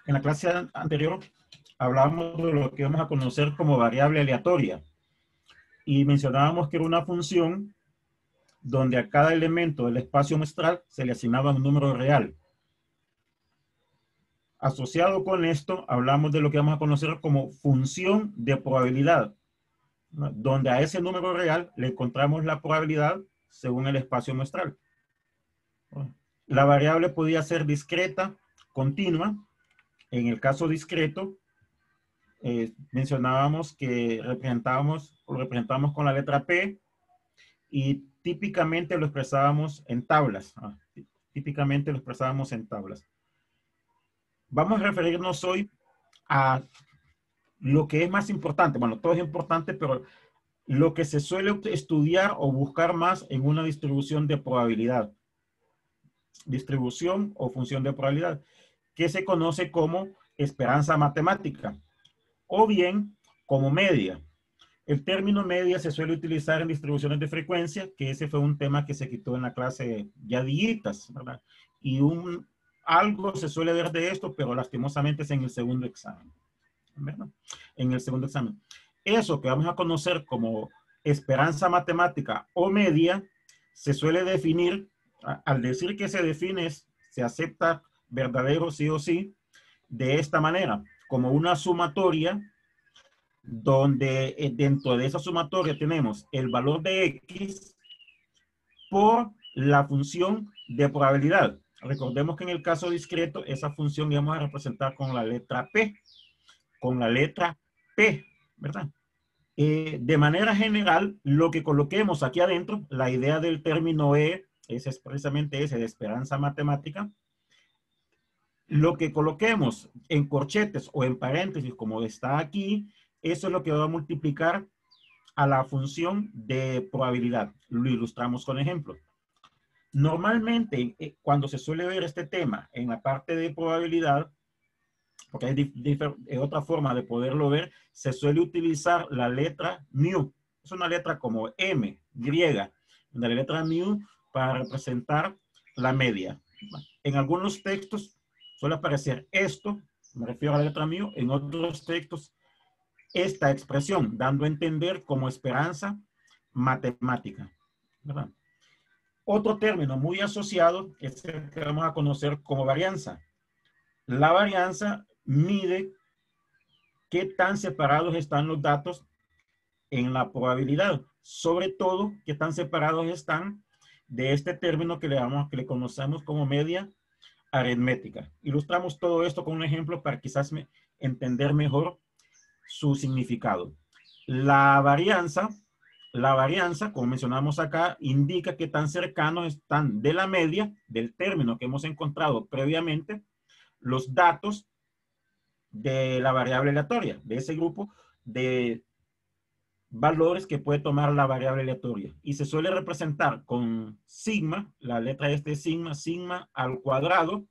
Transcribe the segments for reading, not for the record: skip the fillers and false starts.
En la clase anterior hablábamos de lo que vamos a conocer como variable aleatoria y mencionábamos que era una función donde a cada elemento del espacio muestral se le asignaba un número real. Asociado con esto, hablamos de lo que vamos a conocer como función de probabilidad, ¿no? Donde a ese número real le encontramos la probabilidad según el espacio muestral. La variable podía ser discreta, continua. En el caso discreto, mencionábamos que lo representamos con la letra P y típicamente lo expresábamos en tablas. Típicamente lo expresábamos en tablas. Vamos a referirnos hoy a lo que es más importante. Bueno, todo es importante, pero lo que se suele estudiar o buscar más en una distribución de probabilidad. Distribución o función de probabilidad, que se conoce como esperanza matemática o bien como media. El término media se suele utilizar en distribuciones de frecuencia, que ese fue un tema que se quitó en la clase ya días, ¿verdad? Y algo se suele ver de esto, pero lastimosamente es en el segundo examen, ¿verdad? En el segundo examen. Eso que vamos a conocer como esperanza matemática o media, se suele definir, al decir que se define, se acepta verdadero sí o sí, de esta manera, como una sumatoria donde dentro de esa sumatoria tenemos el valor de X por la función de probabilidad. Recordemos que en el caso discreto, esa función íbamos a representar con la letra P, ¿verdad? De manera general, lo que coloquemos aquí adentro, la idea del término E es precisamente ese, de esperanza matemática. Lo que coloquemos en corchetes o en paréntesis, como está aquí, eso es lo que va a multiplicar a la función de probabilidad. Lo ilustramos con ejemplo. Normalmente, cuando se suele ver este tema en la parte de probabilidad, porque hay otra forma de poderlo ver, se suele utilizar la letra mu. Es una letra como M, griega, la letra mu para representar la media. En algunos textos suele aparecer esto, me refiero a la letra mu, en otros textos esta expresión, dando a entender como esperanza matemática, ¿verdad? Otro término muy asociado es el que vamos a conocer como varianza. La varianza mide qué tan separados están los datos en la probabilidad, sobre todo qué tan separados están de este término que le conocemos como media aritmética. Ilustramos todo esto con un ejemplo para quizás entender mejor su significado. La varianza, como mencionamos acá, indica que tan cercanos están de la media del término que hemos encontrado previamente los datos de la variable aleatoria, de ese grupo de valores que puede tomar la variable aleatoria. Y se suele representar con sigma, la letra es sigma, sigma al cuadrado.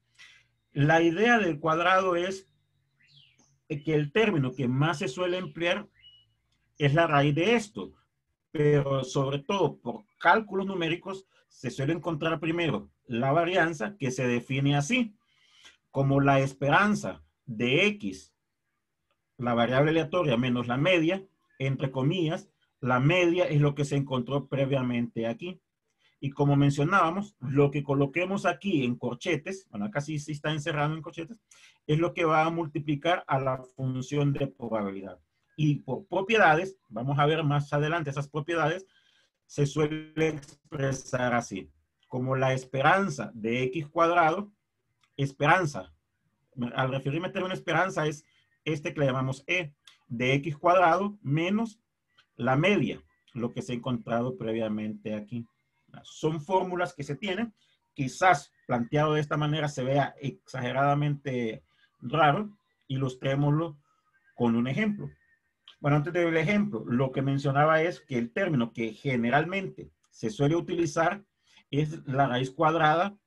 La idea del cuadrado es que el término que más se suele emplear es la raíz de esto, pero sobre todo por cálculos numéricos se suele encontrar primero la varianza, que se define así, como la esperanza de X, la variable aleatoria menos la media, entre comillas, la media es lo que se encontró previamente aquí. Y como mencionábamos, lo que coloquemos aquí en corchetes, bueno, acá sí está encerrado en corchetes, es lo que va a multiplicar a la función de probabilidad. Y por propiedades, vamos a ver más adelante esas propiedades, se suele expresar así, como la esperanza de X cuadrado, esperanza, al referirme al término esperanza es este que le llamamos E, de X cuadrado menos la media, lo que se ha encontrado previamente aquí. Son fórmulas que se tienen, quizás planteado de esta manera se vea exageradamente raro, ilustrémoslo con un ejemplo. Bueno, antes del ejemplo, lo que mencionaba es que el término que generalmente se suele utilizar es la raíz cuadrada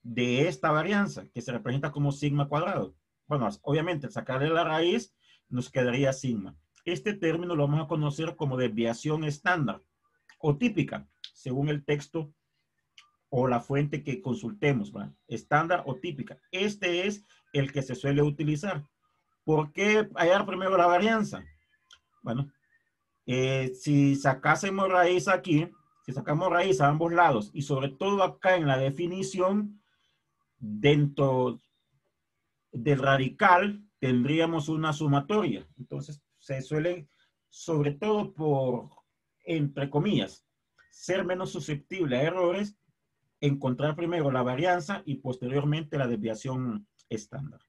de esta varianza, que se representa como sigma cuadrado. Bueno, obviamente, al sacarle la raíz, nos quedaría sigma. Este término lo vamos a conocer como desviación estándar o típica, según el texto o la fuente que consultemos, ¿verdad? Estándar o típica. Este es el que se suele utilizar. ¿Por qué hallar primero la varianza? Bueno, si sacásemos raíz aquí, si sacamos raíz a ambos lados y sobre todo acá en la definición, dentro del radical tendríamos una sumatoria. Entonces se suele, sobre todo por, entre comillas, ser menos susceptible a errores, encontrar primero la varianza y posteriormente la desviación estándar.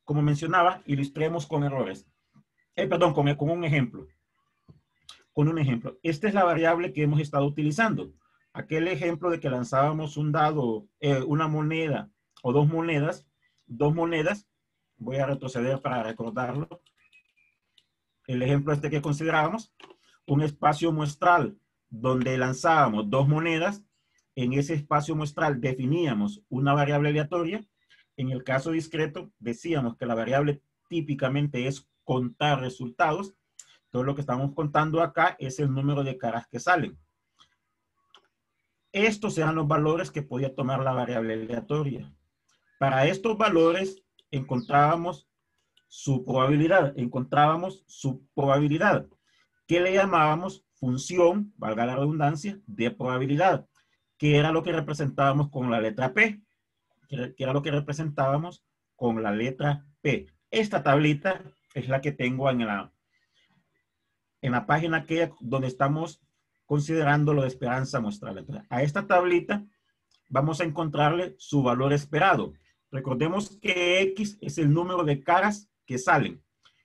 Como mencionaba, ilustremos con errores. Perdón, con un ejemplo. Con un ejemplo. Esta es la variable que hemos estado utilizando. Aquel ejemplo de que lanzábamos un dado, una moneda o dos monedas, voy a retroceder para recordarlo. El ejemplo este que considerábamos, un espacio muestral donde lanzábamos dos monedas. En ese espacio muestral definíamos una variable aleatoria. En el caso discreto, decíamos que la variable típicamente es contar resultados. Todo lo que estamos contando acá es el número de caras que salen. Estos eran los valores que podía tomar la variable aleatoria. Para estos valores encontrábamos su probabilidad. Que le llamábamos función, valga la redundancia, de probabilidad, que era lo que representábamos con la letra P. Esta tablita es la que tengo en la página donde estamos considerando lo de esperanza muestral. Entonces, a esta tablita vamos a encontrarle su valor esperado. Recordemos que X es el número de caras que salen.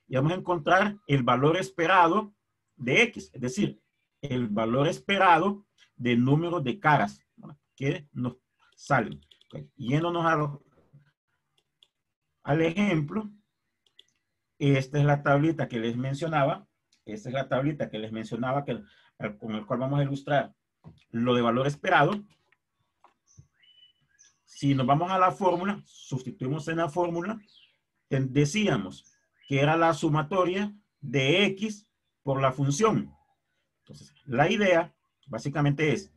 Y vamos a encontrar el valor esperado de X, es decir, el valor esperado del número de caras, ¿no?, que nos salen. Okay. Yéndonos al ejemplo, esta es la tablita que les mencionaba. Con el cual vamos a ilustrar lo de valor esperado. Si nos vamos a la fórmula, sustituimos en la fórmula, decíamos que era la sumatoria de X por la función. Entonces, la idea básicamente es,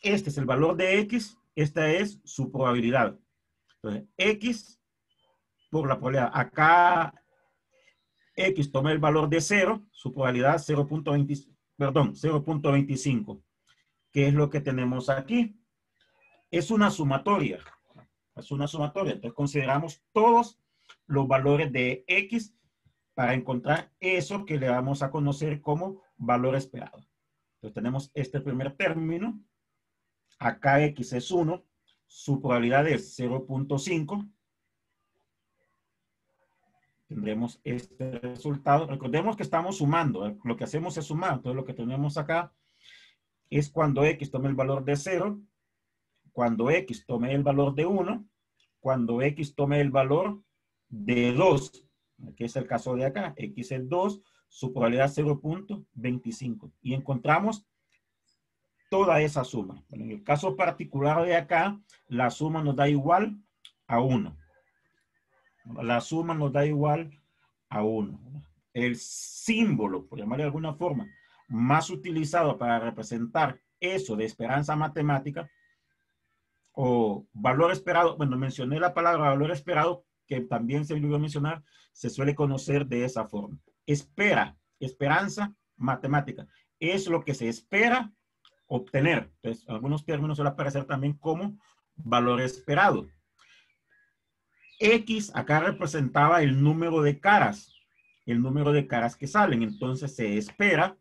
este es el valor de X, esta es su probabilidad. Entonces, X por la probabilidad. Acá X toma el valor de 0, su probabilidad 0.25, que es lo que tenemos aquí. Es una sumatoria. Entonces consideramos todos los valores de X para encontrar eso que le vamos a conocer como valor esperado. Entonces tenemos este primer término. Acá X es 1. Su probabilidad es 0.5. Tendremos este resultado. Recordemos que estamos sumando. Lo que hacemos es sumar. Entonces lo que tenemos acá es cuando X tome el valor de 0, cuando X tome el valor de 1, cuando X tome el valor de 2, que es el caso de acá. X es 2, su probabilidad es 0.25. Y encontramos toda esa suma. Bueno, en el caso particular de acá, la suma nos da igual a 1. La suma nos da igual a 1. El símbolo, por llamarle de alguna forma, más utilizado para representar eso de esperanza matemática o valor esperado, bueno, mencioné la palabra valor esperado, que también se olvidó mencionar, se suele conocer de esa forma. Esperanza matemática. Es lo que se espera obtener. Entonces, algunos términos suelen aparecer también como valor esperado. X acá representaba el número de caras que salen. Entonces se espera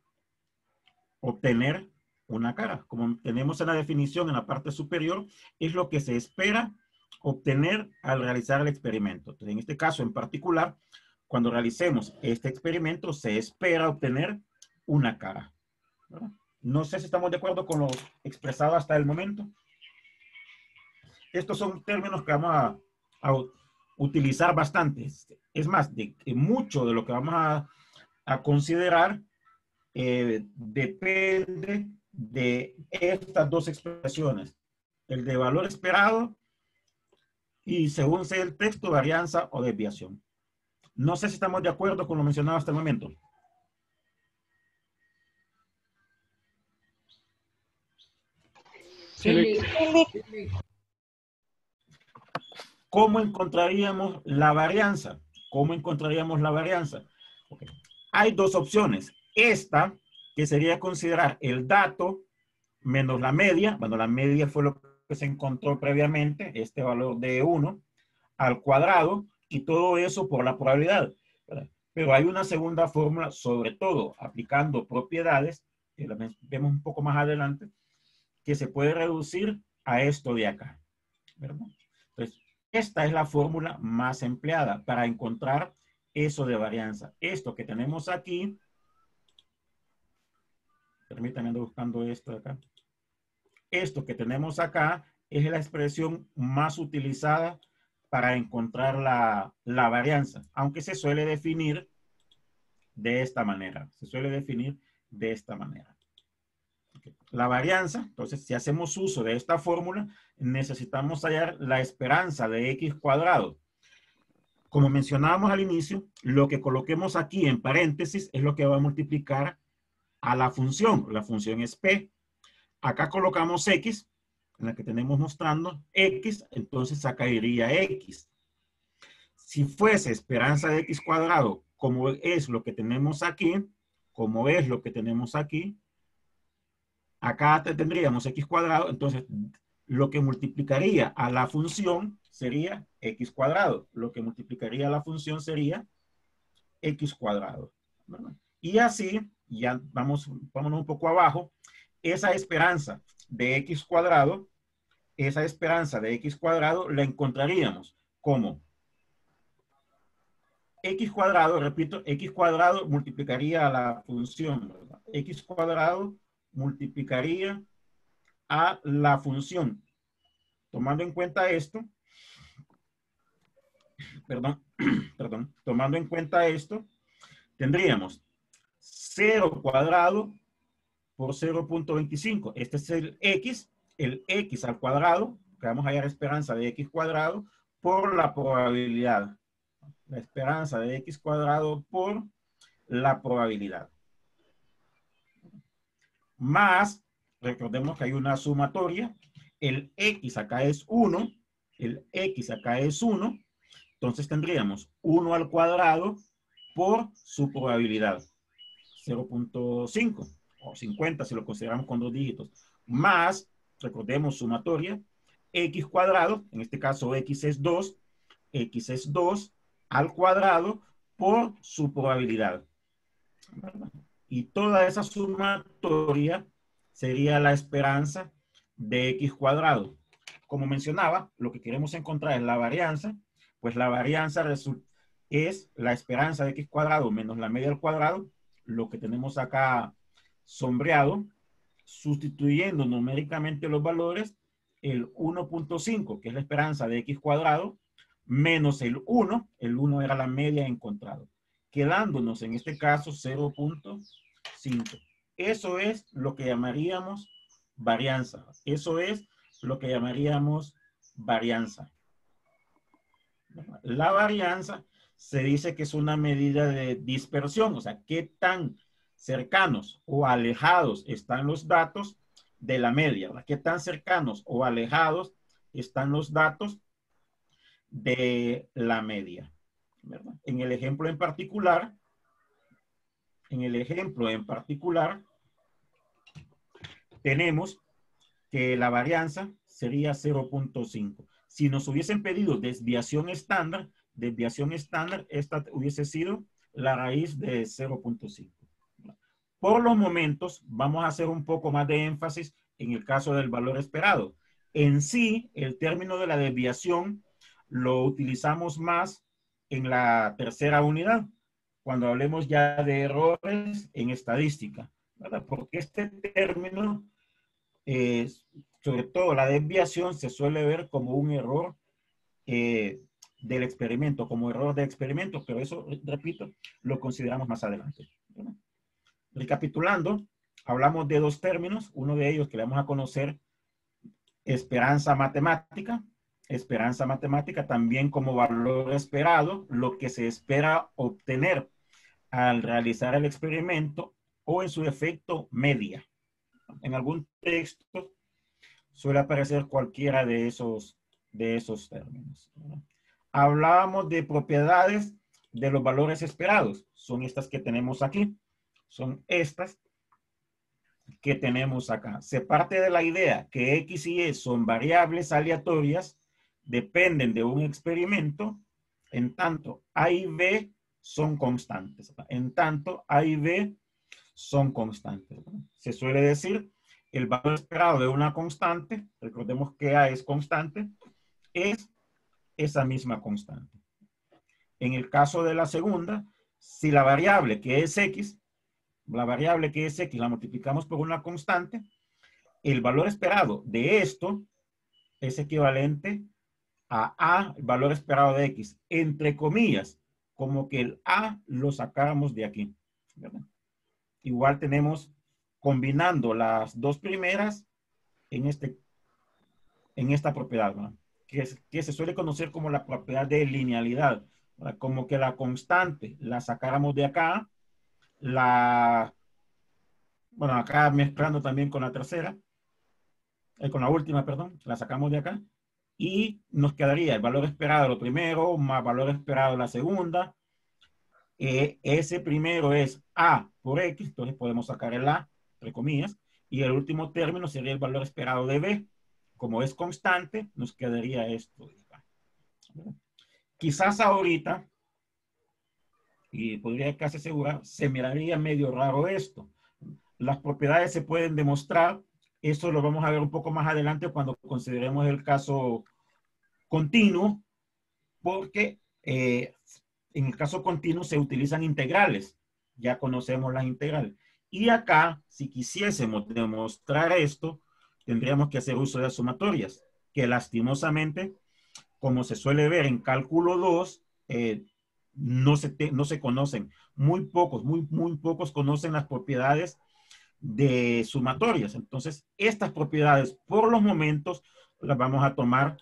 obtener una cara. Como tenemos en la definición en la parte superior, es lo que se espera obtener al realizar el experimento. Entonces, en este caso en particular, cuando realicemos este experimento, se espera obtener una cara. ¿Verdad? No sé si estamos de acuerdo con lo expresado hasta el momento. Estos son términos que vamos a utilizar bastante. Es más, mucho de lo que vamos a considerar depende de estas dos expresiones. El de valor esperado y, según sea el texto, varianza o desviación. No sé si estamos de acuerdo con lo mencionado hasta el momento. ¿Cómo encontraríamos la varianza? ¿Cómo encontraríamos la varianza? Okay. Hay dos opciones. Esta, que sería considerar el dato menos la media. Bueno, la media fue lo que se encontró previamente, este valor de 1 al cuadrado, y todo eso por la probabilidad, ¿verdad? Pero hay una segunda fórmula, sobre todo aplicando propiedades, que la vemos un poco más adelante, que se puede reducir a esto de acá, ¿verdad? Entonces, esta es la fórmula más empleada para encontrar eso de varianza. Esto que tenemos aquí, permítanme, ando buscando esto de acá. Esto que tenemos acá es la expresión más utilizada para encontrar la varianza, aunque se suele definir de esta manera. Se suele definir de esta manera. Okay. La varianza, entonces, si hacemos uso de esta fórmula, necesitamos hallar la esperanza de x cuadrado. Como mencionábamos al inicio, lo que coloquemos aquí en paréntesis es lo que va a multiplicar a la función. La función es p. Acá colocamos x, en la que tenemos mostrando x, entonces acá iría x. Si fuese esperanza de x cuadrado, como es lo que tenemos aquí, como es lo que tenemos aquí, acá tendríamos x cuadrado, entonces lo que multiplicaría a la función sería x cuadrado. Lo que multiplicaría a la función sería x cuadrado, ¿verdad? Y así, ya vámonos un poco abajo, esa esperanza de x cuadrado, la encontraríamos como x cuadrado, repito, x cuadrado multiplicaría a la función, ¿verdad? X cuadrado multiplicaría a la función. Tomando en cuenta esto, tomando en cuenta esto, tendríamos 0 cuadrado por 0.25. Este es el x al cuadrado, que vamos a hallar esperanza de x cuadrado, por la probabilidad. La esperanza de x cuadrado por la probabilidad. Más, recordemos que hay una sumatoria, el x acá es 1, el x acá es 1, entonces tendríamos 1 al cuadrado por su probabilidad, 0.5 o 50 si lo consideramos con dos dígitos, más, recordemos sumatoria, x cuadrado, en este caso x es 2 al cuadrado por su probabilidad, ¿verdad? Y toda esa sumatoria sería la esperanza de x cuadrado. Como mencionaba, lo que queremos encontrar es la varianza, pues la varianza es la esperanza de x cuadrado menos la media al cuadrado, lo que tenemos acá sombreado, sustituyendo numéricamente los valores, el 1.5, que es la esperanza de x cuadrado, menos el 1 era la media encontrado, quedándonos en este caso 0.5. Eso es lo que llamaríamos varianza. Eso es lo que llamaríamos varianza. La varianza se dice que es una medida de dispersión, o sea, qué tan cercanos o alejados están los datos de la media, ¿verdad? Qué tan cercanos o alejados están los datos de la media, ¿verdad? En el ejemplo en particular, tenemos que la varianza sería 0.5. Si nos hubiesen pedido desviación estándar, esta hubiese sido la raíz de 0.5. Por los momentos, vamos a hacer un poco más de énfasis en el caso del valor esperado. En sí, el término de la desviación lo utilizamos más en la tercera unidad, cuando hablemos ya de errores en estadística, ¿verdad? Porque este término, sobre todo la desviación, se suele ver como un error del experimento, como error de experimento, pero eso, repito, lo consideramos más adelante, ¿verdad? Recapitulando, hablamos de dos términos, uno de ellos que le vamos a conocer, esperanza matemática también como valor esperado, lo que se espera obtener al realizar el experimento, o en su efecto media. En algún texto suele aparecer cualquiera de esos términos, ¿verdad? Hablábamos de propiedades de los valores esperados. Son estas que tenemos aquí. Son estas que tenemos acá. Se parte de la idea que X y Y son variables aleatorias, dependen de un experimento, en tanto A y B son constantes. En tanto A y B son constantes. Se suele decir el valor esperado de una constante, recordemos que A es constante, es esa misma constante. En el caso de la segunda, si la variable que es X, la multiplicamos por una constante, el valor esperado de esto es equivalente a el valor esperado de X, entre comillas, como que el A lo sacáramos de aquí, ¿verdad? Igual tenemos combinando las dos primeras en, en esta propiedad, ¿verdad? Que se suele conocer como la propiedad de linealidad, ¿verdad? Como que la constante la sacáramos de acá, bueno, acá mezclando también con la tercera, con la última, perdón, la sacamos de acá, y nos quedaría el valor esperado de lo primero, más valor esperado de la segunda. Ese primero es A por X, entonces podemos sacar el A, entre comillas, y el último término sería el valor esperado de B. Como es constante, nos quedaría esto. Quizás ahorita, y podría casi asegurar, se miraría medio raro esto. Las propiedades se pueden demostrar, eso lo vamos a ver un poco más adelante cuando consideremos el caso continuo, porque en el caso continuo se utilizan integrales. Ya conocemos las integrales. Y acá, si quisiésemos demostrar esto, tendríamos que hacer uso de sumatorias, que lastimosamente, como se suele ver en cálculo 2, no se conocen. Muy pocos conocen las propiedades de sumatorias. Entonces, estas propiedades, por los momentos, las vamos a tomar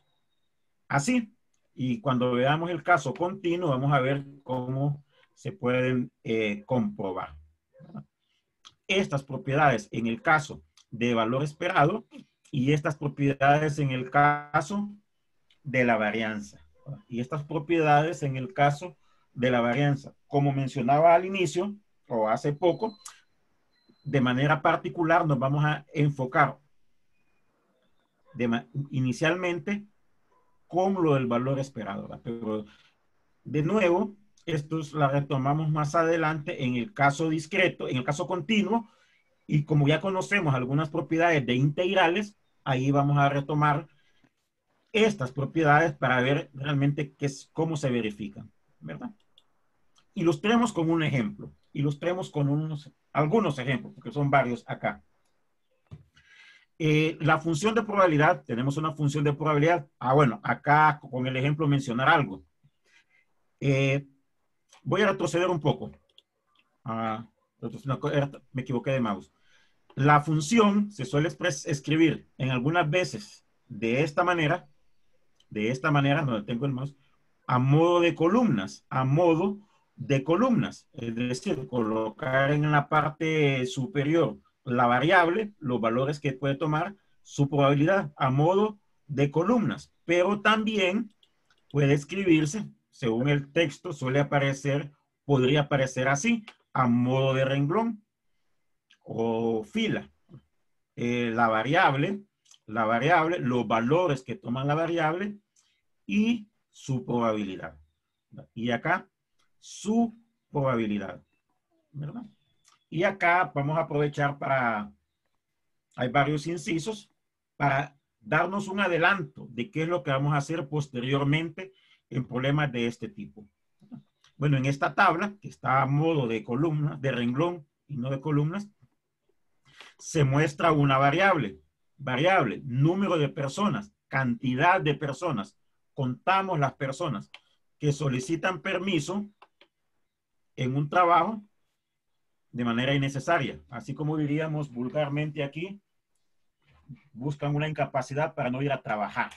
así. Y cuando veamos el caso continuo, vamos a ver cómo se pueden comprobar. Estas propiedades en el caso de valor esperado y estas propiedades en el caso de la varianza. Y estas propiedades en el caso de la varianza. Como mencionaba al inicio, o hace poco, de manera particular nos vamos a enfocar inicialmente con lo del valor esperado, ¿verdad? Pero de nuevo, estos la retomamos más adelante en el caso discreto, en el caso continuo, y como ya conocemos algunas propiedades de integrales, ahí vamos a retomar estas propiedades para ver realmente cómo se verifican, ¿verdad? Ilustremos con un ejemplo, ilustremos con algunos ejemplos, porque son varios acá. La función de probabilidad, tenemos una función de probabilidad. Bueno, acá con el ejemplo mencionar algo. Voy a retroceder un poco. Me equivoqué de mouse. La función se suele escribir en algunas veces de esta manera, donde tengo el mouse, a modo de columnas, es decir, colocar en la parte superior la variable, los valores que puede tomar, su probabilidad a modo de columnas, pero también puede escribirse, según el texto, podría aparecer así, a modo de renglón o fila. La variable, los valores que toman la variable y su probabilidad. Y acá, su probabilidad, ¿verdad? Y acá vamos a aprovechar hay varios incisos para darnos un adelanto de qué es lo que vamos a hacer posteriormente en problemas de este tipo. Bueno, en esta tabla, que está a modo de columna, de renglón y no de columnas, se muestra una variable, número de personas, cantidad de personas. Contamos las personas que solicitan permiso en un trabajo de manera innecesaria. Así como diríamos vulgarmente aquí, buscan una incapacidad para no ir a trabajar,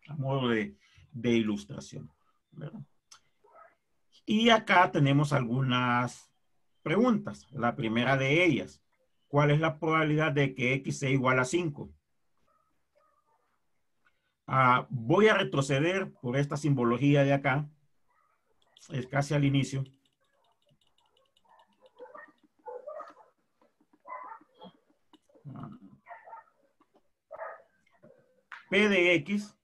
a modo de ilustración, ¿verdad? Y acá tenemos algunas preguntas. La primera de ellas, ¿cuál es la probabilidad de que X sea igual a 5? Voy a retroceder por esta simbología de acá. Es casi al inicio. P de X,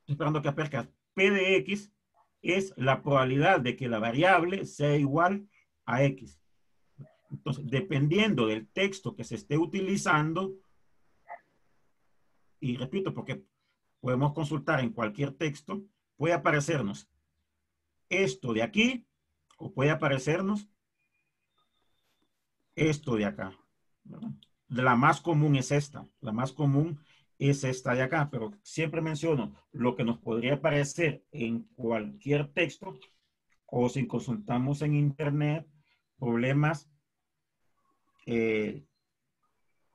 esperando que aparezca, P de X es la probabilidad de que la variable sea igual a X. Entonces, dependiendo del texto que se esté utilizando, y repito, porque podemos consultar en cualquier texto, puede aparecernos esto de aquí, o puede aparecernos esto de acá, ¿verdad? La más común es esta, la más común es esta de acá, pero siempre menciono lo que nos podría aparecer en cualquier texto o si consultamos en internet, problemas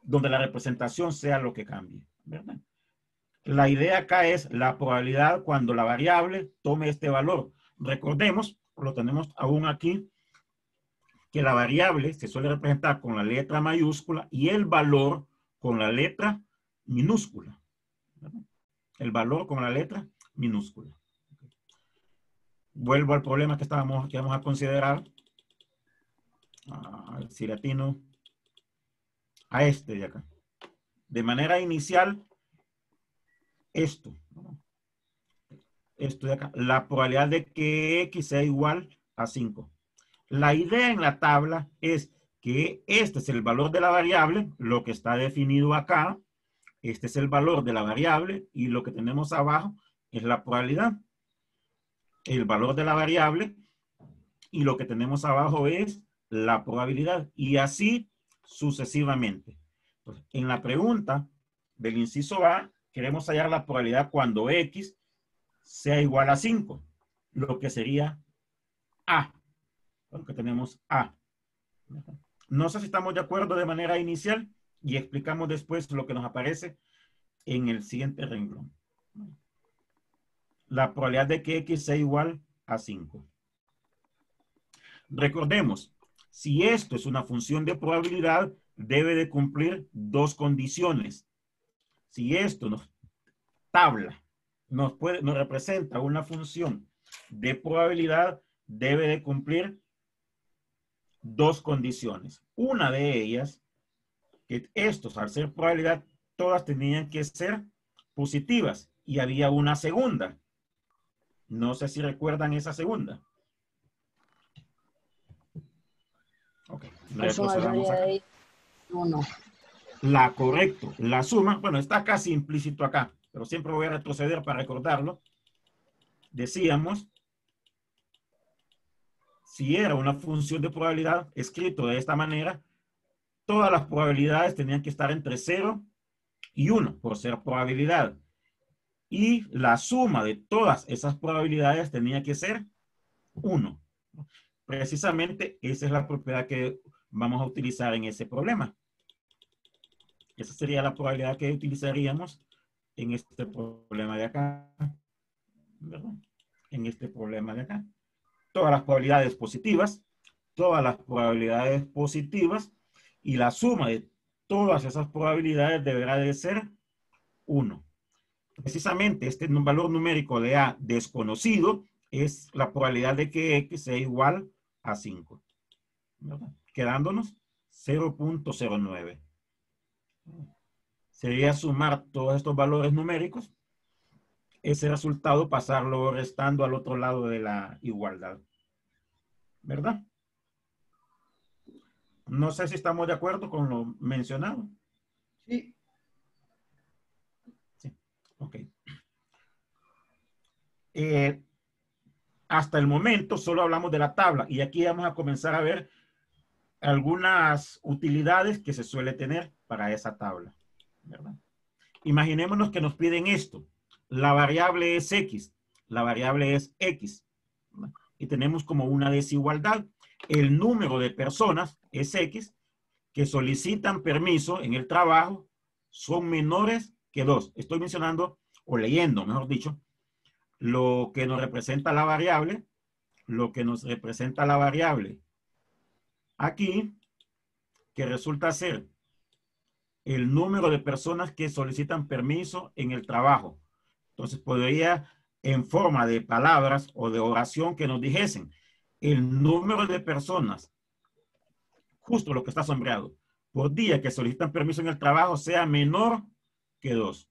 donde la representación sea lo que cambie, ¿verdad? La idea acá es la probabilidad cuando la variable tome este valor. Recordemos, lo tenemos aún aquí, que la variable se suele representar con la letra mayúscula y el valor con la letra minúscula. ¿Verdad? El valor con la letra minúscula. Vuelvo al problema que vamos a considerar. Si latino a este de acá. De manera inicial, esto. Esto de acá. La probabilidad de que X sea igual a 5. La idea en la tabla es que este es el valor de la variable, lo que está definido acá. Este es el valor de la variable y lo que tenemos abajo es la probabilidad. El valor de la variable y lo que tenemos abajo es la probabilidad. Y así sucesivamente. Entonces, en la pregunta del inciso A, queremos hallar la probabilidad cuando X sea igual a 5, lo que sería A. Lo que tenemos A. No sé si estamos de acuerdo de manera inicial y explicamos después lo que nos aparece en el siguiente renglón. La probabilidad de que X sea igual a 5. Recordemos, si esto es una función de probabilidad, debe de cumplir dos condiciones. Si esto nos representa una función de probabilidad, debe de cumplir dos condiciones. Una de ellas, que estos, al ser probabilidad, todas tenían que ser positivas. Y había una segunda. No sé si recuerdan esa segunda. Ok, retrocedamos acá. Uno. Correcto, la suma, bueno, está casi implícito acá, pero siempre voy a retroceder para recordarlo. Decíamos, si era una función de probabilidad escrito de esta manera, todas las probabilidades tenían que estar entre 0 y 1 por ser probabilidad. Y la suma de todas esas probabilidades tenía que ser 1. Precisamente esa es la propiedad que vamos a utilizar en ese problema. Esa sería la probabilidad que utilizaríamos en este problema de acá. ¿Verdad? En este problema de acá. Todas las probabilidades positivas y la suma de todas esas probabilidades deberá de ser 1. Precisamente este valor numérico de A desconocido es la probabilidad de que X sea igual a 5. ¿Verdad? Quedándonos 0.09. Sería sumar todos estos valores numéricos, ese resultado pasarlo restando al otro lado de la igualdad. ¿Verdad? No sé si estamos de acuerdo con lo mencionado. Sí. Sí. Ok. Hasta el momento solo hablamos de la tabla y aquí vamos a comenzar a ver algunas utilidades que se suele tener para esa tabla. ¿Verdad? Imaginémonos que nos piden esto. La variable es X. La variable es X. ¿Verdad? Y tenemos como una desigualdad. El número de personas es X que solicitan permiso en el trabajo son menores que 2. Estoy mencionando o leyendo, mejor dicho, lo que nos representa la variable, aquí, que resulta ser el número de personas que solicitan permiso en el trabajo. Entonces podría en forma de palabras o de oración que nos dijesen el número de personas, justo lo que está sombreado, por día que solicitan permiso en el trabajo sea menor que 2.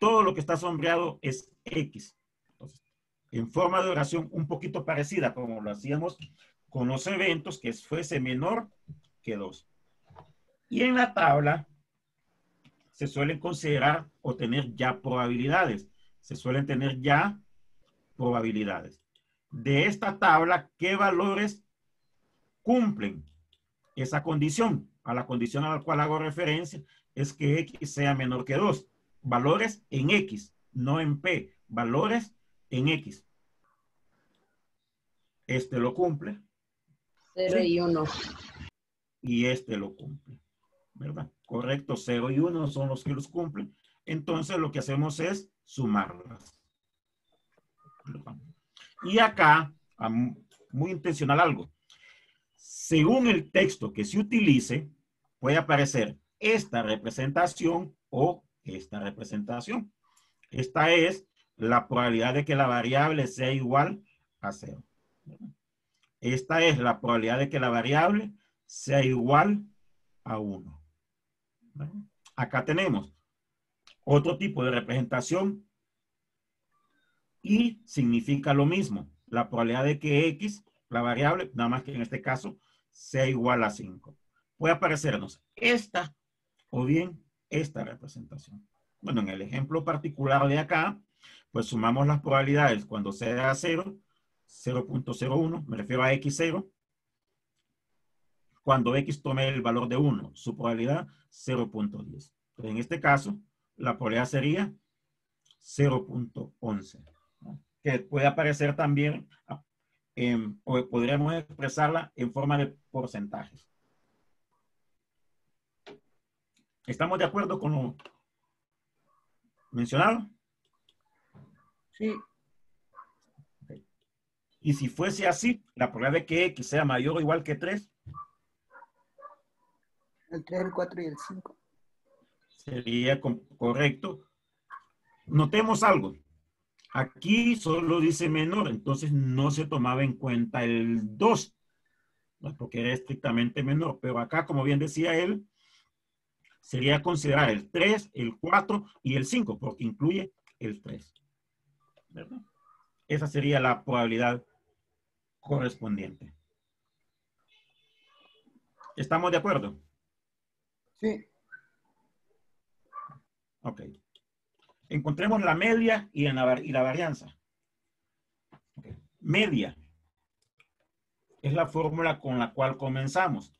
Todo lo que está sombreado es X. Entonces, en forma de oración un poquito parecida como lo hacíamos con los eventos, que fuese menor que 2. Y en la tabla se suelen considerar o tener ya probabilidades. Se suelen tener ya probabilidades. De esta tabla, ¿qué valores cumplen esa condición? A la condición a la cual hago referencia es que X sea menor que 2. Valores en X, no en P. Valores en X. Este lo cumple. 0 ¿Sí? y 1. Y este lo cumple. ¿Verdad? Correcto, 0 y 1 son los que los cumplen. Entonces lo que hacemos es sumarlas. Y acá, muy intencional algo. Según el texto que se utilice, puede aparecer esta representación o esta representación. Esta es la probabilidad de que la variable sea igual a 0. Esta es la probabilidad de que la variable sea igual a 1. Acá tenemos otro tipo de representación y significa lo mismo. La probabilidad de que X, la variable, nada más que en este caso, sea igual a 5. Puede aparecernos esta o bien esta representación. Bueno, en el ejemplo particular de acá, pues sumamos las probabilidades cuando sea 0, 0.01, me refiero a X0, cuando X tome el valor de 1, su probabilidad 0.10. En este caso, la probabilidad sería 0.11, ¿no? Que puede aparecer también, o podríamos expresarla en forma de porcentajes. ¿Estamos de acuerdo con lo mencionado? Sí. Okay. Y si fuese así, la probabilidad de que X sea mayor o igual que 3 El 3, el 4 y el 5. sería correcto. Notemos algo. Aquí solo dice menor, entonces no se tomaba en cuenta el 2, ¿no? Porque era estrictamente menor. Pero acá, como bien decía él, sería considerar el 3, el 4 y el 5, porque incluye el 3. ¿Verdad? Esa sería la probabilidad correspondiente. ¿Estamos de acuerdo? Sí. Ok. Encontremos la media y la varianza. Okay. Media es la fórmula con la cual comenzamos.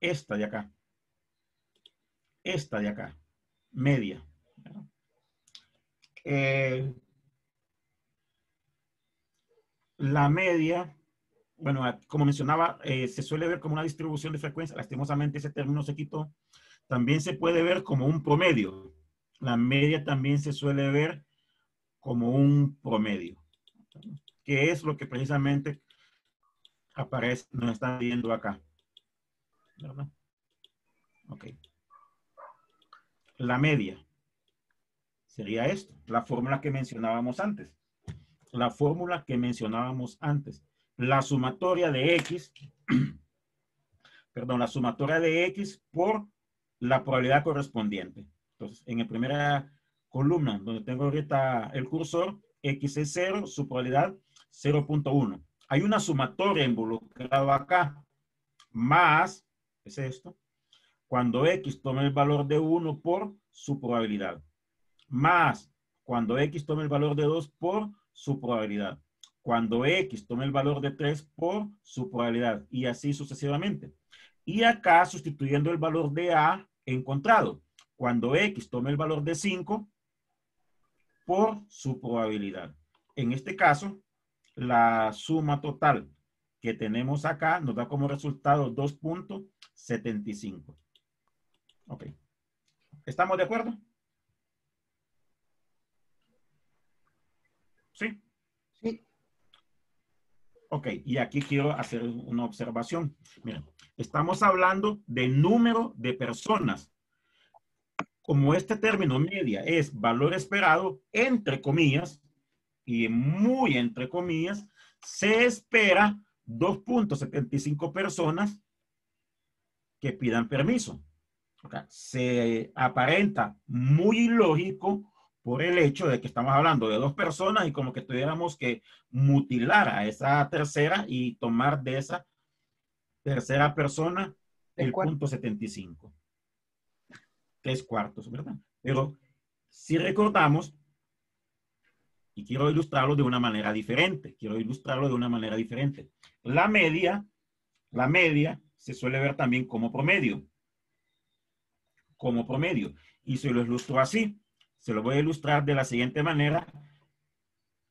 Esta de acá. Esta de acá. Media. La media, bueno, como mencionaba, se suele ver como una distribución de frecuencia. Lastimosamente ese término se quitó. También se puede ver como un promedio. La media también se suele ver como un promedio, que es lo que precisamente aparece, nos están viendo acá, ¿verdad? Ok. La media sería esto, la fórmula que mencionábamos antes. La fórmula que mencionábamos antes. La sumatoria de X, perdón, la sumatoria de X por la probabilidad correspondiente. Entonces, en la primera columna, donde tengo ahorita el cursor, X es 0, su probabilidad 0.1. Hay una sumatoria involucrada acá, más, es esto, cuando X tome el valor de 1 por su probabilidad, más cuando X tome el valor de 2 por su probabilidad, cuando X tome el valor de 3 por su probabilidad, y así sucesivamente. Y acá, sustituyendo el valor de A encontrado, cuando X tome el valor de 5 por su probabilidad. En este caso, la suma total que tenemos acá nos da como resultado 2.75. Ok. ¿Estamos de acuerdo? Sí. Sí. Ok, y aquí quiero hacer una observación. Miren, Estamos hablando de número de personas. Como este término media es valor esperado, entre comillas, y muy entre comillas, se espera 2.75 personas que pidan permiso. Okay. Se aparenta muy ilógico por el hecho de que estamos hablando de 2 personas y como que tuviéramos que mutilar a esa tercera y tomar de esa tercera persona el punto 75. 3/4, ¿verdad? Pero si recordamos, y quiero ilustrarlo de una manera diferente, La media se suele ver también como promedio. Y se lo ilustro así. Se lo voy a ilustrar de la siguiente manera,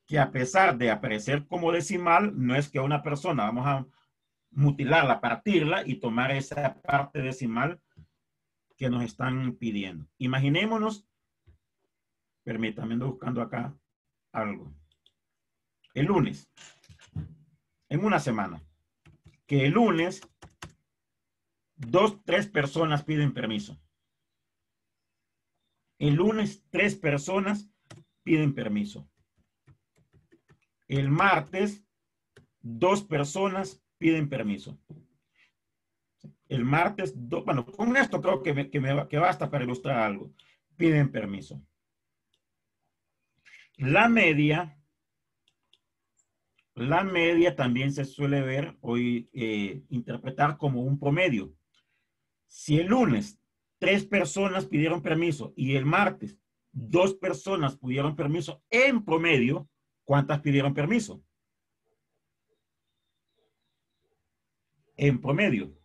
que a pesar de aparecer como decimal, no es que una persona, vamos a mutilarla, partirla y tomar esa parte decimal que nos están pidiendo. Imaginémonos, permítanme, ando buscando acá algo. El lunes, en una semana, que el lunes 3 personas piden permiso. El lunes 3 personas piden permiso. El martes 2 personas piden permiso. El martes, bueno, con esto creo que basta para ilustrar algo. Piden permiso. La media también se suele ver o interpretar como un promedio. Si el lunes 3 personas pidieron permiso y el martes 2 personas pidieron permiso en promedio, ¿cuántas pidieron permiso? En promedio.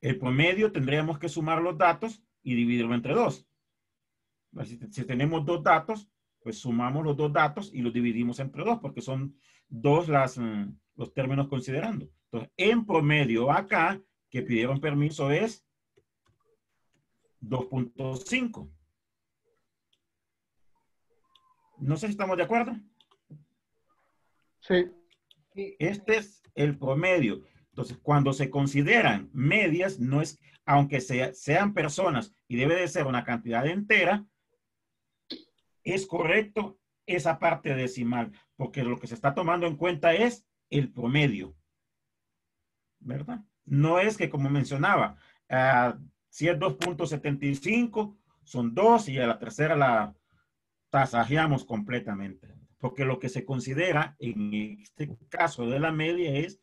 El promedio tendríamos que sumar los datos y dividirlo entre 2. Si tenemos 2 datos, pues sumamos los 2 datos y los dividimos entre 2, porque son 2 los términos considerando. Entonces, en promedio acá, que pidieron permiso es 2.5. No sé si estamos de acuerdo. Sí. Este es el promedio. Entonces, cuando se consideran medias, no es, aunque sean personas y debe de ser una cantidad entera, es correcto esa parte decimal, porque lo que se está tomando en cuenta es el promedio, ¿verdad? No es que, como mencionaba, si es 2.75, son 2 y a la tercera la tasajeamos completamente, porque lo que se considera en este caso de la media es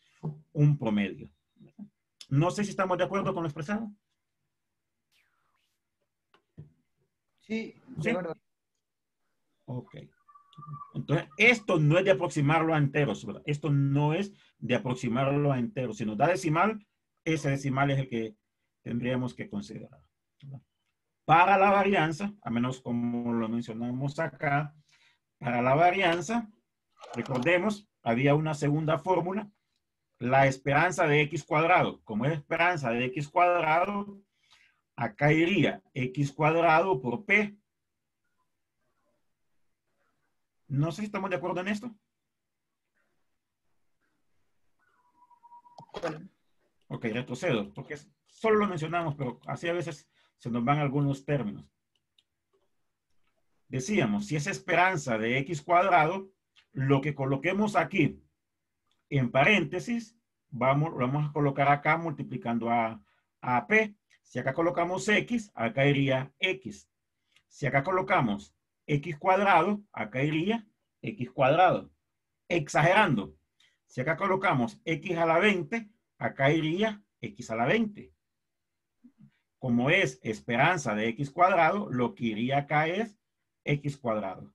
un promedio. No sé si estamos de acuerdo con lo expresado. Sí, de ¿Sí? acuerdo. Ok. Entonces, esto no es de aproximarlo a enteros, ¿verdad? Esto no es de aproximarlo a enteros. Si nos da decimal, ese decimal es el que tendríamos que considerar, ¿verdad? Para la varianza, a menos como lo mencionamos acá, para la varianza, recordemos, había una segunda fórmula, la esperanza de x cuadrado. Como es esperanza de x cuadrado, acá iría x cuadrado por p. No sé si estamos de acuerdo en esto. Ok, retrocedo, porque solo lo mencionamos, pero así a veces se nos van algunos términos. Decíamos, si es esperanza de x cuadrado, lo que coloquemos aquí en paréntesis, lo vamos a colocar acá multiplicando a p. Si acá colocamos x, acá iría x. Si acá colocamos x cuadrado, acá iría x cuadrado. Exagerando, si acá colocamos x a la 20, acá iría x a la 20. Como es esperanza de x cuadrado, lo que iría acá es x cuadrado.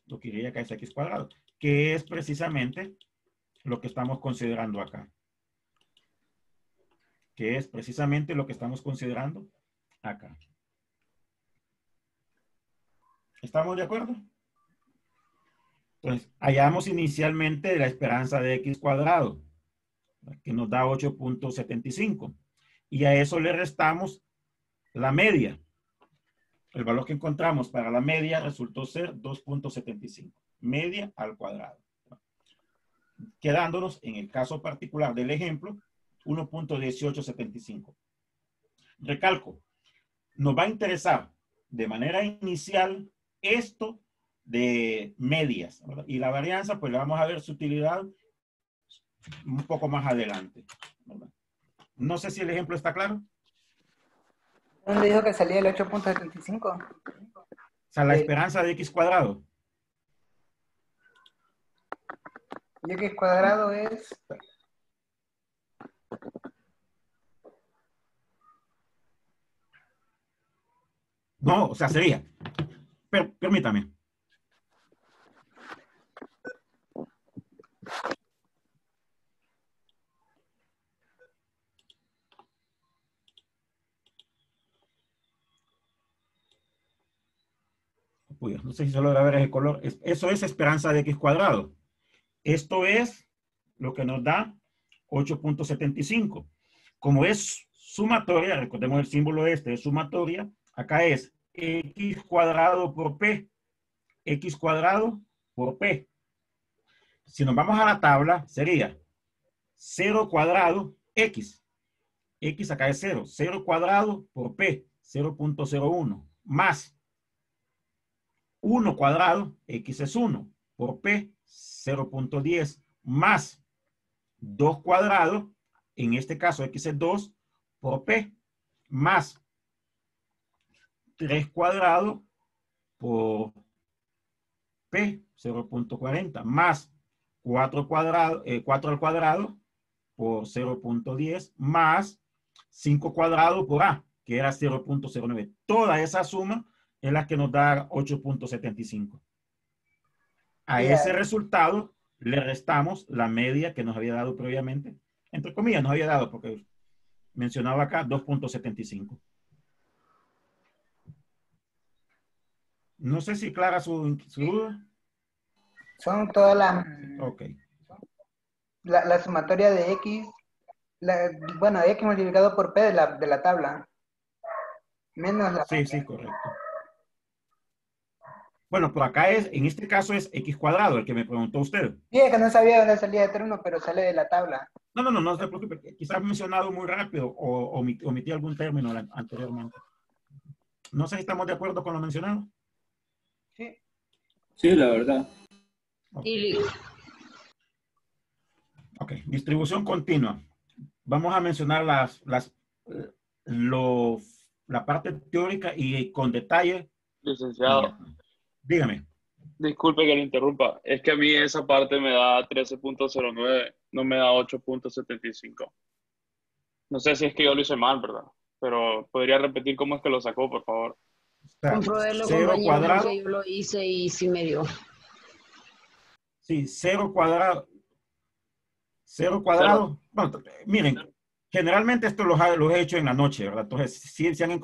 Lo que iría acá es x cuadrado, que es precisamente lo que estamos considerando acá. Que es precisamente lo que estamos considerando acá. ¿Estamos de acuerdo? Entonces, hallamos inicialmente la esperanza de x cuadrado, que nos da 8.75. Y a eso le restamos la media. El valor que encontramos para la media resultó ser 2.75. Media al cuadrado. quedándonos en el caso particular del ejemplo 1.1875. Recalco, nos va a interesar de manera inicial esto de medias, ¿verdad? Y la varianza, pues le vamos a ver su utilidad un poco más adelante, ¿verdad? No sé si el ejemplo está claro. ¿Dónde dijo que salía el 8.75? O sea, la esperanza de x cuadrado. Y x cuadrado es... No, o sea, sería. Permítame. Uy, no sé si se logra ver el color. Eso es esperanza de x cuadrado. Esto es lo que nos da 8.75. Como es sumatoria, recordemos el símbolo este, es sumatoria, acá es x cuadrado por p, x cuadrado por p. Si nos vamos a la tabla, sería 0 cuadrado x. X acá es 0. 0 cuadrado por p, 0.01, más 1 cuadrado, x es 1, por p, 0.10, más 2 cuadrado, en este caso x es 2, por p, más 3 cuadrado por p, 0.40, más 4 cuadrado, 4 al cuadrado por 0.10, más 5 cuadrado por a, que era 0.09. Toda esa suma es la que nos da 8.75. A ese resultado le restamos la media que nos había dado previamente. Entre comillas, nos había dado, porque mencionaba acá 2.75. No sé si clara su duda. Son todas Ok. la sumatoria de x, bueno, de x multiplicado por p de la tabla. Menos la... Sí, sí, correcto. Bueno, por acá es, en este caso es x cuadrado, el que me preguntó usted. Sí, es que no sabía dónde salía de término, pero sale de la tabla. No se preocupe. Quizás he mencionado muy rápido o omití algún término anteriormente. No sé si estamos de acuerdo con lo mencionado. Sí. Sí, la verdad. Okay. Ok, distribución continua. Vamos a mencionar la parte teórica y con detalle. Licenciado, Dígame. disculpe que le interrumpa. Es que a mí esa parte me da 13.09, no me da 8.75. No sé si es que yo lo hice mal, ¿verdad? Pero podría repetir cómo es que lo sacó, por favor. O sea, Compruébelo, 0 compañero, cuadrado. porque yo lo hice y sí me dio. Sí, 0 cuadrado. 0 cuadrado. Bueno, miren, generalmente esto los he hecho en la noche, ¿verdad? Entonces, si se han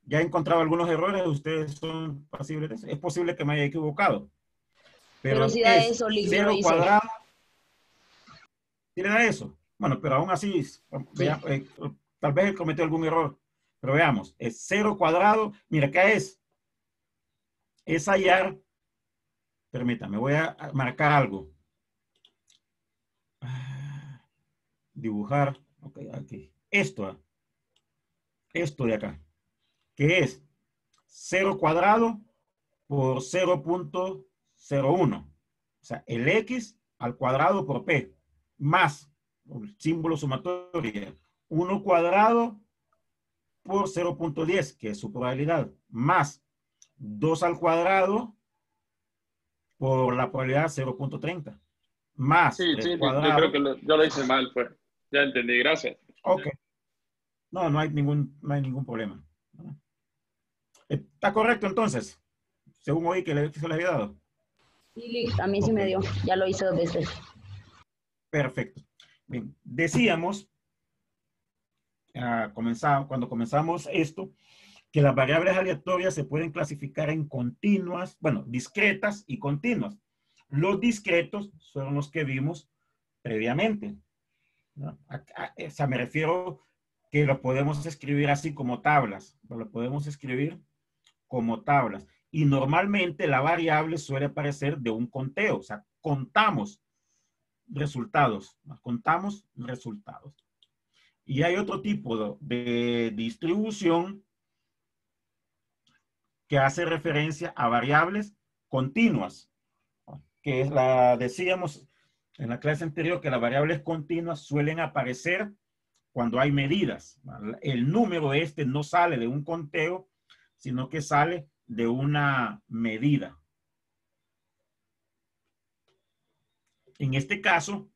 ya he encontrado algunos errores, ustedes son pasibles de eso. Es posible que me haya equivocado. Pero Pero si da es eso, Lick, yo lo 0 hice. cuadrado. ¿Sí le da eso? Bueno, pero aún así, vea, tal vez él cometió algún error. Pero veamos, es 0 cuadrado. Mira, acá es hallar. Permítame, voy a marcar algo. Dibujar. Ok, aquí. Esto de acá. Que es 0 cuadrado por 0.01. O sea, el x al cuadrado por p. Más, el símbolo sumatorio, 1 cuadrado por 0.10, que es su probabilidad, más 2 al cuadrado por la probabilidad 0.30, más Sí, 3 sí, yo creo cuadrado. que yo lo hice mal, pues. Ya entendí, gracias. Ok, no hay ningún problema. ¿Está correcto entonces? Según oí que se le había dado. Sí, Lick, a mí sí Ok, me dio. Ya lo hice 2 veces. perfecto. Bien, decíamos, cuando comenzamos esto, que las variables aleatorias se pueden clasificar en continuas, bueno, discretas y continuas. Los discretos son los que vimos previamente, ¿no? O sea, me refiero que lo podemos escribir así como tablas, lo podemos escribir como tablas. Y normalmente la variable suele aparecer de un conteo, o sea, contamos resultados. Contamos resultados. Y hay otro tipo de distribución que hace referencia a variables continuas, que es decíamos en la clase anterior que las variables continuas suelen aparecer cuando hay medidas. El número no sale de un conteo, sino que sale de una medida. En este caso,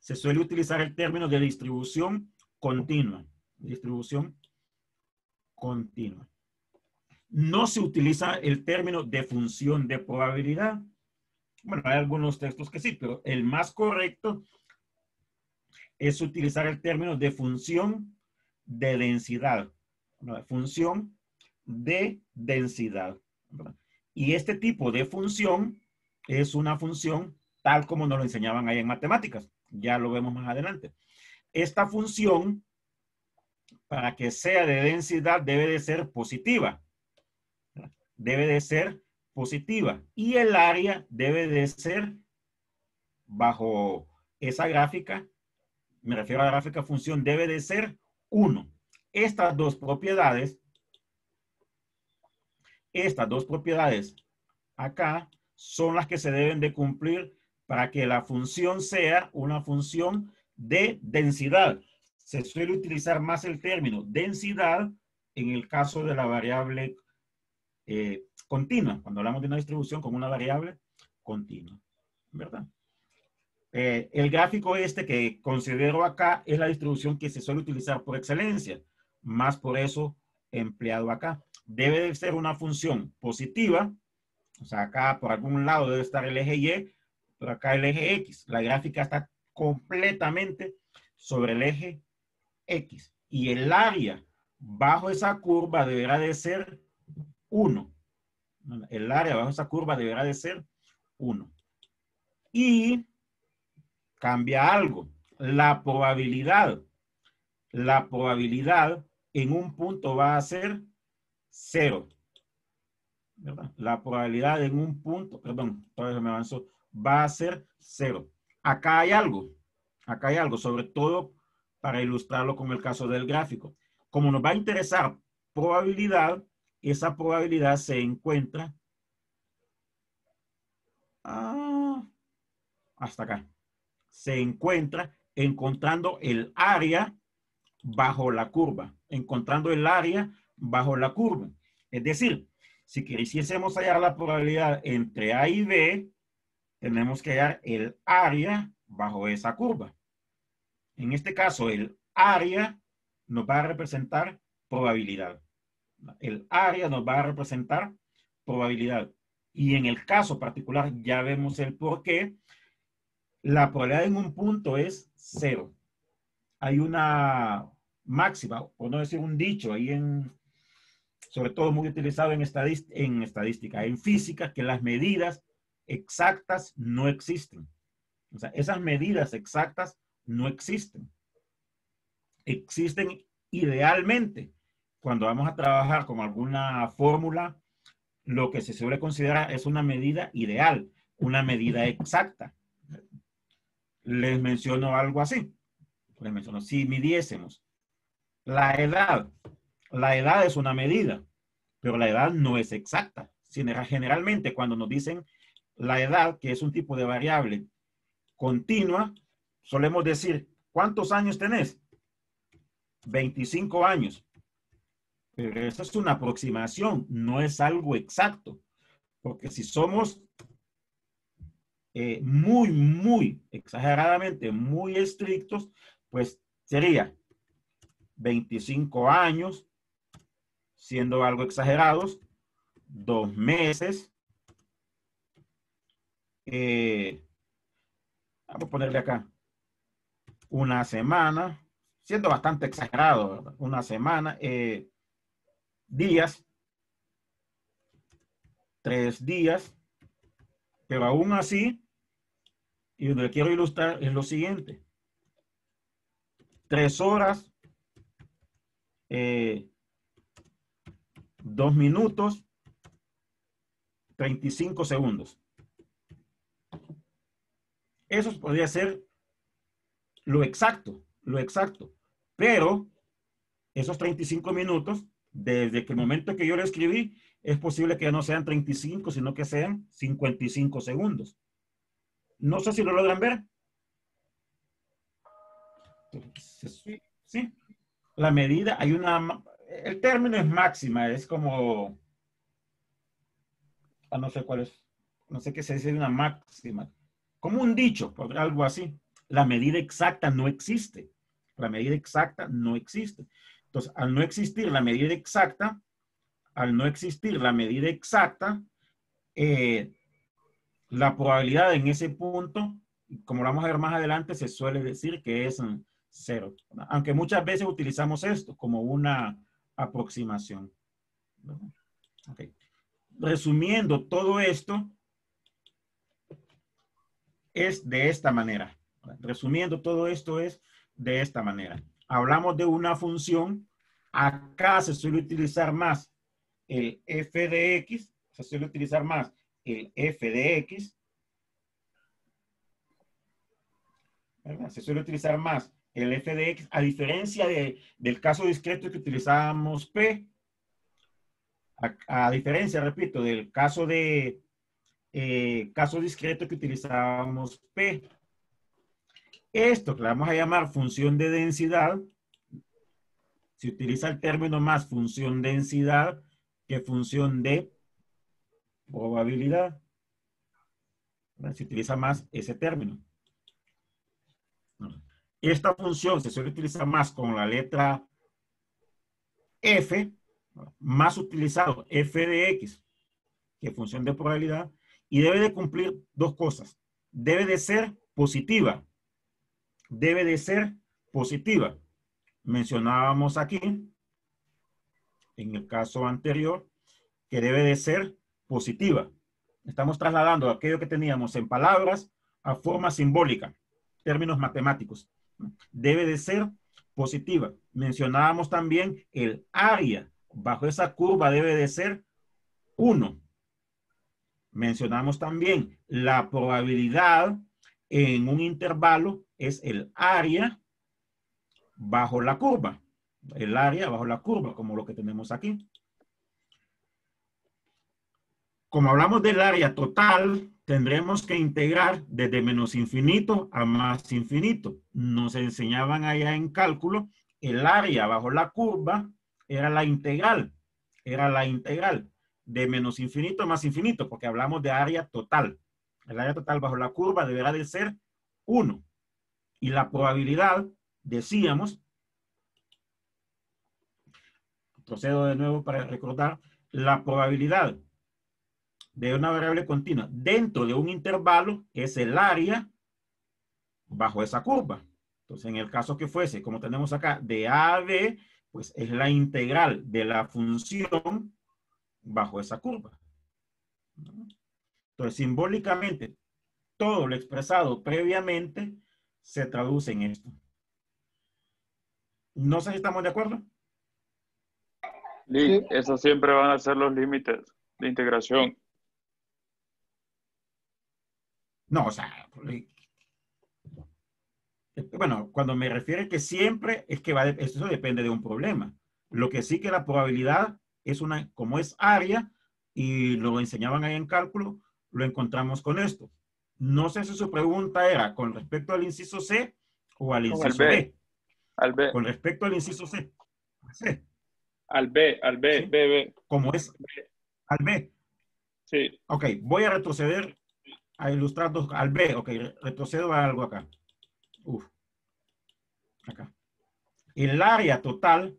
se suele utilizar el término de distribución continua. Distribución continua. No se utiliza el término de función de probabilidad. Bueno, hay algunos textos que sí, pero el más correcto es utilizar el término de función de densidad. Función de densidad. Y este tipo de función es una función tal como nos lo enseñaban ahí en matemáticas. Ya lo vemos más adelante. Esta función, para que sea de densidad, debe de ser positiva. Debe de ser positiva. Y el área debe de ser, bajo esa gráfica, me refiero a la gráfica función, debe de ser 1. Estas dos propiedades acá son las que se deben de cumplir para que la función sea una función de densidad. Se suele utilizar más el término densidad en el caso de la variable continua, cuando hablamos de una distribución con una variable continua, ¿verdad? El gráfico que considero acá es la distribución que se suele utilizar por excelencia, más por eso empleado acá. Debe de ser una función positiva, o sea, acá por algún lado debe estar el eje Y, pero acá el eje X. La gráfica está completamente sobre el eje X. Y el área bajo esa curva deberá de ser 1. El área bajo esa curva deberá de ser 1. Y cambia algo. La probabilidad en un punto va a ser 0. ¿Verdad? La probabilidad en un punto, perdón, todavía me avanzó, va a ser 0. Acá hay algo, sobre todo para ilustrarlo con el caso del gráfico. Como nos va a interesar probabilidad, esa probabilidad se encuentra hasta acá. Se encuentra encontrando el área bajo la curva. Es decir, si quisiésemos hallar la probabilidad entre A y B, tenemos que hallar el área bajo esa curva. En este caso, el área nos va a representar probabilidad. El área nos va a representar probabilidad. Y en el caso particular, ya vemos el por qué. La probabilidad en un punto es 0. Hay una máxima, o no decir un dicho, ahí sobre todo muy utilizado en estadística, en física, que las medidas exactas no existen. O sea, esas medidas exactas no existen. Existen idealmente. Cuando vamos a trabajar con alguna fórmula, lo que se suele considerar es una medida ideal, una medida exacta. Les menciono algo así. Les menciono, si midiésemos la edad es una medida, pero la edad no es exacta. Generalmente cuando nos dicen la edad, que es un tipo de variable continua, solemos decir, ¿cuántos años tenés? 25 años. Pero eso es una aproximación, no es algo exacto. Porque si somos muy exageradamente, muy estrictos, pues sería 25 años, siendo algo exagerados, 2 meses, vamos a ponerle acá, una semana, siendo bastante exagerado, ¿verdad? Una semana, días, 3 días, pero aún así, y lo que quiero ilustrar es lo siguiente: 3 horas, 2 minutos, 35 segundos. Eso podría ser lo exacto, lo exacto. Pero esos 35 minutos, desde que el momento que yo lo escribí, es posible que ya no sean 35, sino que sean 55 segundos. No sé si lo logran ver. Sí. La medida, hay una, el término es máxima, es como, no sé cuál es, no sé qué se dice de una máxima, como un dicho, por algo así. La medida exacta no existe. La medida exacta no existe. Entonces, al no existir la medida exacta, la probabilidad en ese punto, como lo vamos a ver más adelante, se suele decir que es cero. Aunque muchas veces utilizamos esto como una aproximación. Okay. Resumiendo, todo esto es de esta manera. Resumiendo, todo esto es de esta manera. Hablamos de una función. Acá se suele utilizar más el f de x. Se suele utilizar más el f de x. ¿Verdad? Se suele utilizar más el f de x, a diferencia del caso discreto que utilizábamos p. A diferencia, repito, del caso de caso discreto que utilizábamos p. Esto que le vamos a llamar función de densidad, se utiliza el término más función densidad que función de probabilidad. Se utiliza más ese término. Esta función se suele utilizar más con la letra f, más utilizado f de x que función de probabilidad, y debe de cumplir dos cosas. Debe de ser positiva. Debe de ser positiva. Mencionábamos aquí, en el caso anterior, que debe de ser positiva. Estamos trasladando aquello que teníamos en palabras a forma simbólica, términos matemáticos. Debe de ser positiva. Mencionábamos también el área bajo esa curva debe de ser 1. Mencionamos también la probabilidad en un intervalo es el área bajo la curva. El área bajo la curva, como lo que tenemos aquí. Como hablamos del área total, tendremos que integrar desde menos infinito a más infinito. Nos enseñaban allá en cálculo, el área bajo la curva era la integral. Era la integral de menos infinito a más infinito, porque hablamos de área total. El área total bajo la curva deberá de ser 1. Y la probabilidad, decíamos, procedo de nuevo para recordar, la probabilidad de una variable continua dentro de un intervalo es el área bajo esa curva. Entonces, en el caso que fuese, como tenemos acá, de A a B, pues es la integral de la función bajo esa curva. Entonces, simbólicamente, todo lo expresado previamente se traduce en esto. No sé si estamos de acuerdo. Sí, esos siempre van a ser los límites de integración. No, o sea, bueno, cuando me refiero que siempre es que eso depende de un problema. Lo que sí que la probabilidad es una, como es área, y lo enseñaban ahí en cálculo, lo encontramos con esto. No sé si su pregunta era con respecto al inciso C o al inciso B. Al B. Con respecto al inciso C. C. Al B, ¿Sí? B. Como es al B. Sí. Ok, voy a retroceder a ilustrar dos, al B. Ok, retrocedo a algo acá. Acá. El área total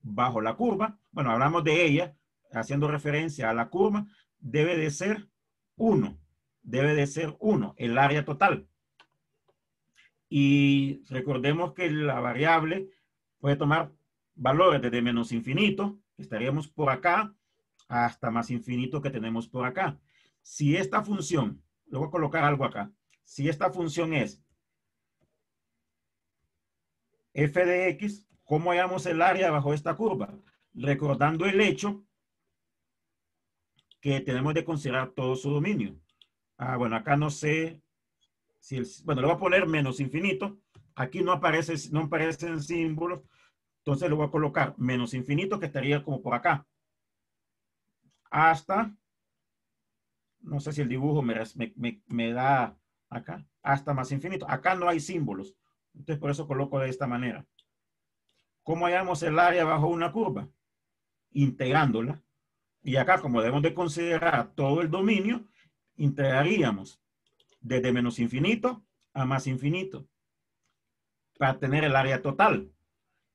bajo la curva, bueno, hablamos de ella, haciendo referencia a la curva, debe de ser 1. Debe de ser 1, el área total. Y recordemos que la variable puede tomar valores desde menos infinito, que estaríamos por acá, hasta más infinito que tenemos por acá. Si esta función, le voy a colocar algo acá, si esta función es f de x, ¿cómo hallamos el área bajo esta curva? Recordando el hecho que tenemos de considerar todo su dominio. Bueno, acá no sé bueno, le voy a poner menos infinito. Aquí no aparecen símbolos. Entonces le voy a colocar menos infinito, que estaría como por acá. Hasta, no sé si el dibujo me da acá, hasta más infinito. Acá no hay símbolos. Entonces por eso coloco de esta manera. ¿Cómo hallamos el área bajo una curva? Integrándola. Y acá, como debemos de considerar todo el dominio, integraríamos desde menos infinito a más infinito para tener el área total.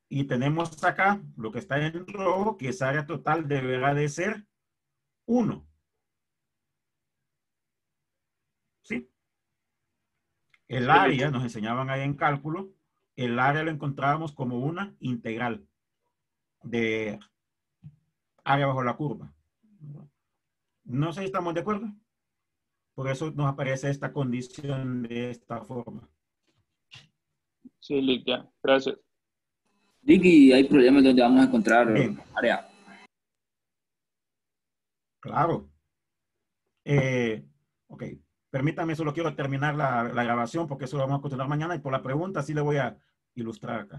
Y tenemos acá lo que está en rojo, que esa área total deberá de ser 1. ¿Sí? El Sí, área, listo. nos enseñaban ahí en cálculo, el área lo encontrábamos como una integral de área bajo la curva. No sé si estamos de acuerdo. Por eso nos aparece esta condición de esta forma. Sí, listo, ya. Gracias. Ricky, hay problemas donde vamos a encontrar Bien, área. claro. Ok, permítame, solo quiero terminar la grabación porque eso lo vamos a continuar mañana y por la pregunta sí le voy a ilustrar acá.